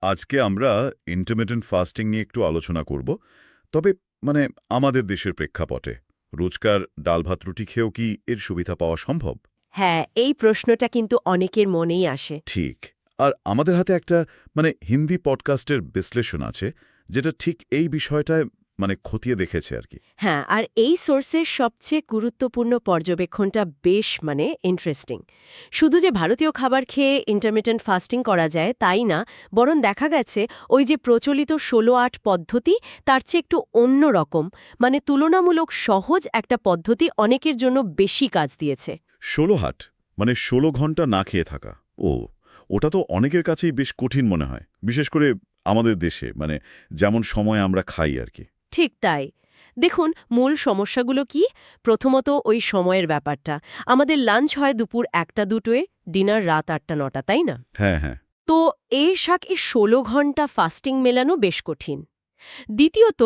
আজকে আমরা intermittent fasting নিয়ে একটু আলোচনা করব। তবে আমাদের দেশের প্রেক্ষাপটে রোজকার ডাল ভাত রুটি খেয়েও কি এর সুবিধা পাওয়া সম্ভব? হ্যাঁ, এই প্রশ্নটা কিন্তু অনেকের মনেই আসে। ঠিক। আর আমাদের হাতে একটা হিন্দি পডকাস্টের বিশ্লেষণ আছে, যেটা ঠিক এই বিষয়টায় খতিয়ে দেখেছে আর কি। হ্যাঁ, আর এই সোর্সের সবচেয়ে গুরুত্বপূর্ণ পর্যবেক্ষণটা বেশ ইন্টারেস্টিং। শুধু যে ভারতীয় খাবার খেয়ে ইন্টারমিটেন্ট ফাস্টিং করা যায় তাই না, বরং দেখা গেছে ওই যে প্রচলিত ১৬-৮ পদ্ধতি তার চেয়ে একটু অন্য রকম, তুলনামূলক সহজ একটা পদ্ধতি অনেকের জন্য বেশি কাজ দিয়েছে। ১৬ হাট ১৬ ঘন্টা না খেয়ে থাকা। ওটা তো অনেকের কাছেই বেশ কঠিন মনে হয়, বিশেষ করে আমাদের দেশে যেমন সময় আমরা খাই আর কি। ঠিক তাই। দেখুন, মূল সমস্যাগুলো কি? প্রথমত ওই সময়ের ব্যাপারটা। আমাদের লাঞ্চ হয় দুপুর ১টা-২টোয়, ডিনার রাত ৮টা-৯টা, তাই না? হ্যাঁ, হ্যাঁ। তো এর সাথে ১৬ ঘন্টা ফাস্টিং মেলানো বেশ কঠিন। দ্বিতীয়ত,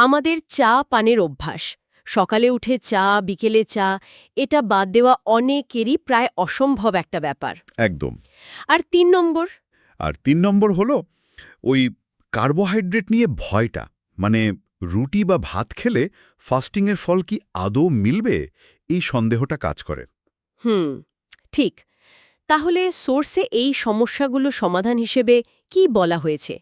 আমাদের চা পানের অভ্যাস। সকালে উঠে চা, বিকেলে চা, এটা বাদ দেওয়া অনেকেরই প্রায় অসম্ভব একটা ব্যাপার। একদম। আর ৩ নম্বর হলো ওই কার্বোহাইড্রেট নিয়ে ভয়টা। রুটি বা ভাত খেলে ফাস্টিংয়ের ফল কি আদৌ মিলবে, এই সন্দেহটা কাজ করে। ঠিক। তাহলে সোর্সে এই সমস্যাগুলো সমাধান হিসেবে কি বলা হয়েছে?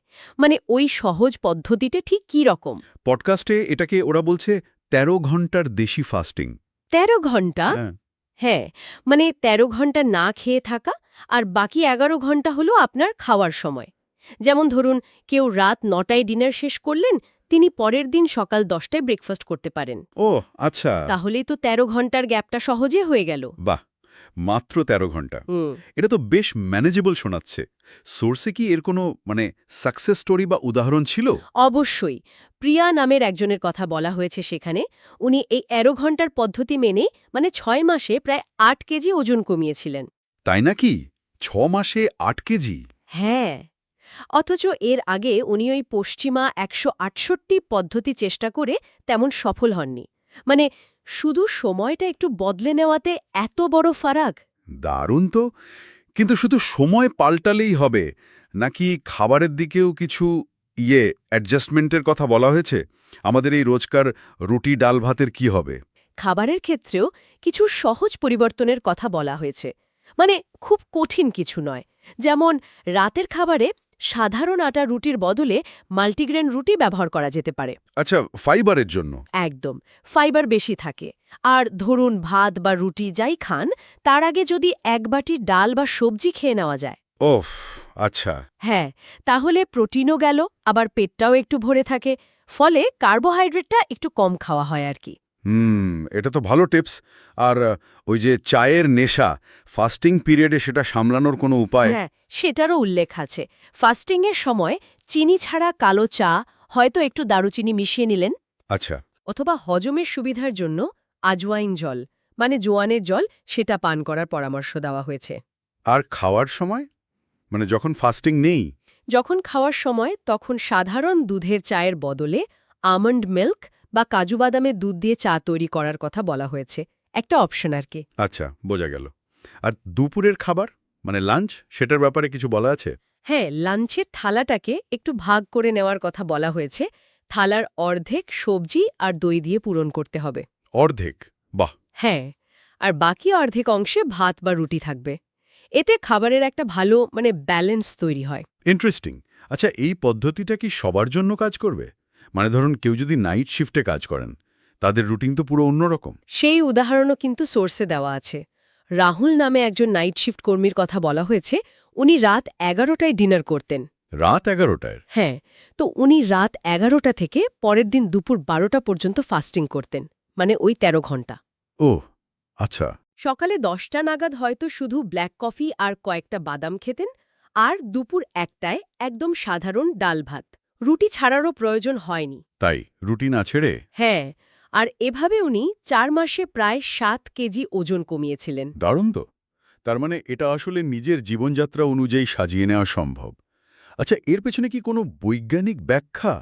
ওই সহজ পদ্ধতিটা ঠিক কী রকম? পডকাস্টে এটাকে ওরা বলছে ১৩ ঘন্টার দেশি ফাস্টিং। ১৩ ঘন্টা? হ্যাঁ। হ্যাঁ, ১৩ ঘন্টা না খেয়ে থাকা, আর বাকি ১১ ঘন্টা হলো আপনার খাওয়ার সময়। যেমন ধরুন, কেউ রাত ৯টায় ডিনার শেষ করলেন, তিনি পরের দিন সকাল ১০টায় ব্রেকফাস্ট করতে পারেন। ও আচ্ছা। তাহলেই তো ১৩ ঘন্টার গ্যাপটা সহজে হয়ে গেল। বাহ, মাত্র ১৩ ঘন্টা। এটা তো বেশ ম্যানেজেবল শোনাচ্ছে। সোর্সে কি এর কোনো সাকসেস স্টোরি বা উদাহরণ ছিল? অবশ্যই। প্রিয়া নামের একজনের কথা বলা হয়েছে সেখানে। উনি এই ১৩ ঘন্টার পদ্ধতি মেনে ৬ মাসে প্রায় ৮ কেজি ওজন কমিয়েছিলেন। তাই নাকি? ৬ মাসে ৮ কেজি? হ্যাঁ। অথচ এর আগে উনি ওই পশ্চিমা ১৬৮ পদ্ধতি চেষ্টা করে তেমন সফল হননি। শুধু সময়টা একটু বদলে নেওয়াতে এত বড় ফারাক। দারুণ তো। কিন্তু শুধু সময় পাল্টালেই হবে, নাকি খাবারের দিকেও কিছু অ্যাডজাস্টমেন্টের কথা বলা হয়েছে? আমাদের এই রোজকার রুটি ডাল ভাতের কি হবে? খাবারের ক্ষেত্রেও কিছু সহজ পরিবর্তনের কথা বলা হয়েছে। খুব কঠিন কিছু নয়। যেমন রাতের খাবারে সাধারণ আটা রুটির বদলে মাল্টিগ্রেন রুটি ব্যবহার করা যেতে পারে। আচ্ছা, ফাইবারের জন্য? একদম, ফাইবার বেশি থাকে। আর ধরুন, ভাত বা রুটি যাই খান, তার আগে যদি এক বাটি ডাল বা সবজি খেয়ে নেওয়া যায়। ওফ, আচ্ছা। হ্যাঁ, তাহলে প্রোটিনও গেল, আবার পেটটাও একটু ভরে থাকে। ফলে কার্বোহাইড্রেটটা একটু কম খাওয়া হয় আর কি। এটা তো ভালো টিপস। আর ওই যে চায়ের নেশা, ফাস্টিং পিরিয়ডে সেটা সামলানোর কোনো উপায়? হ্যাঁ, সেটারও উল্লেখ আছে। ফাস্টিংয়ের সময় চিনি ছাড়া কালো চা, হয়তো একটু দারুচিনি মিশিয়ে নিলেন। আচ্ছা। অথবা হজমের সুবিধার জন্য আজওয়াইন জল, জোয়ানের জল, সেটা পান করার পরামর্শ দেওয়া হয়েছে। আর খাওয়ার সময়, যখন ফাস্টিং নেই? যখন খাওয়ার সময়, তখন সাধারণ দুধের চায়ের বদলে আমন্ড মিল্ক বা কাজু বাদামের দুধ দিয়ে চা তৈরি করার কথা বলা হয়েছে। একটা অপশন আর কি। আচ্ছা, বোঝা গেল। আর দুপুরের খাবার, লাঞ্চ, সেটার ব্যাপারে কিছু বলা আছে? হ্যাঁ, লাঞ্চের থালাটাকে একটু ভাগ করে নেওয়ার কথা বলা হয়েছে। থালার অর্ধেক সবজি আর দই দিয়ে পূরণ করতে হবে। অর্ধেক? বাহ। হ্যাঁ, আর বাকি অর্ধেক অংশে ভাত বা রুটি থাকবে। এতে খাবারের একটা ভালো ব্যালেন্স তৈরি হয়। ইন্টারেস্টিং। আচ্ছা, এই পদ্ধতিটা কি সবার জন্য কাজ করবে? ধরুন কেউ যদি নাইট শিফটে কাজ করেন, তাদের রুটিন তো পুরো অন্যরকম। সেই উদাহরণও কিন্তু সোর্সে দেওয়া আছে। রাহুল নামে একজন নাইট শিফট কর্মীর কথা বলা হয়েছে। উনি রাত ১১টায় ডিনার করতেন। রাত ১১টায়? হ্যাঁ, তো উনি রাত ১১টা থেকে পরের দিন দুপুর ১২টা পর্যন্ত ফাস্টিং করতেন। ওই ১৩ ঘন্টা। ওহ, আচ্ছা। সকালে 10টা নাগাদ হয়তো শুধু ব্ল্যাক কফি আর কয়েকটা বাদাম খেতেন, আর দুপুর ১টায় একদম সাধারণ ডাল ভাত। রুটি ছাড়ারও প্রয়োজন হয়নি। তাই রুটি না ছেড়ে? হ্যাঁ, আর এভাবে উনি ৪ মাসে প্রায় ৭ কেজি ওজন কমিয়েছিলেন। দারুণ তো। তার এটা আসলে নিজের জীবনযাত্রা অনুযায়ী সাজিয়ে নেওয়া সম্ভব। আচ্ছা, এর পেছনে কি কোনো বৈজ্ঞানিক ব্যাখ্যা,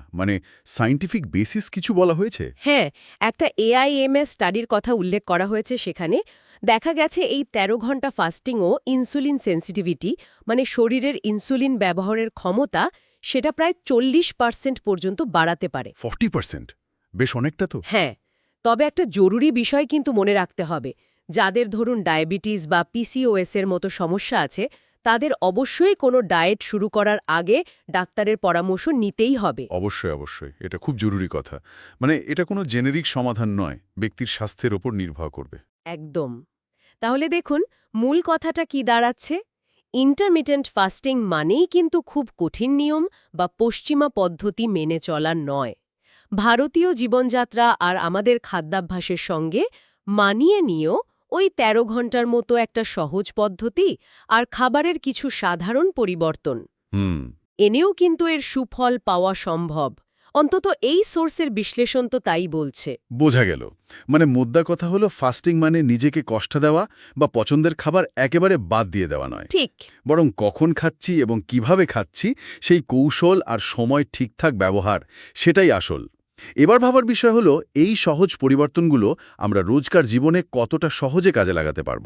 সায়েন্টিফিক বেসিস কিছু বলা হয়েছে? হ্যাঁ, একটা AIMS স্টাডির কথা উল্লেখ করা হয়েছে সেখানে। দেখা গেছে এই ১৩ ঘন্টা ফাস্টিং ও ইনসুলিন সেন্সিটিভিটি, শরীরের ইনসুলিন ব্যবহারের ক্ষমতা, সেটা প্রায় 40% পর্যন্ত বাড়াতে পারে। 40%? বেশ অনেকটা তো। হ্যাঁ, তবে একটা জরুরি বিষয় কিন্তু মনে রাখতে হবে। যাদের ধরুন ডায়াবেটিস বা পিসিওএস এর মতো সমস্যা আছে, তাদের অবশ্যই কোনো ডায়েট শুরু করার আগে ডাক্তারের পরামর্শ নিতেই হবে। অবশ্যই, অবশ্যই। এটা খুব জরুরি কথা। মানে এটা কোনো জেনেরিক সমাধান নয়, ব্যক্তির স্বাস্থ্যের ওপর নির্ভর করবে। একদম। তাহলে দেখুন, মূল কথাটা কি দাঁড়াচ্ছে? ইন্টারমিটেন্ট ফাস্টিং মানেই কিন্তু খুব কঠিন নিয়ম বা পশ্চিমা পদ্ধতি মেনে চলা নয়। ভারতীয় জীবনযাত্রা আর আমাদের খাদ্যাভ্যাসের সঙ্গে মানিয়ে নিয়েও ওই ১৩ ঘন্টার মতো একটা সহজ পদ্ধতি আর খাবারের কিছু সাধারণ পরিবর্তন হুম। এনেও কিন্তু এর সুফল পাওয়া সম্ভব। অন্তত এই সোর্সের বিশ্লেষণ তো তাই বলছে। বোঝা গেল। মানে মোদ্দা কথা হলো ফাস্টিং মানে নিজেকে কষ্ট দেওয়া বা পছন্দের খাবার একেবারে বাদ দিয়ে দেওয়া নয়। ঠিক। বরং কখন খাচ্ছি এবং কিভাবে খাচ্ছি সেই কৌশল আর সময় ঠিকঠাক ব্যবহার, সেটাই আসল। এবার ভাবার বিষয় হলো এই সহজ পরিবর্তনগুলো আমরা রোজকার জীবনে কতটা সহজে কাজে লাগাতে পারব।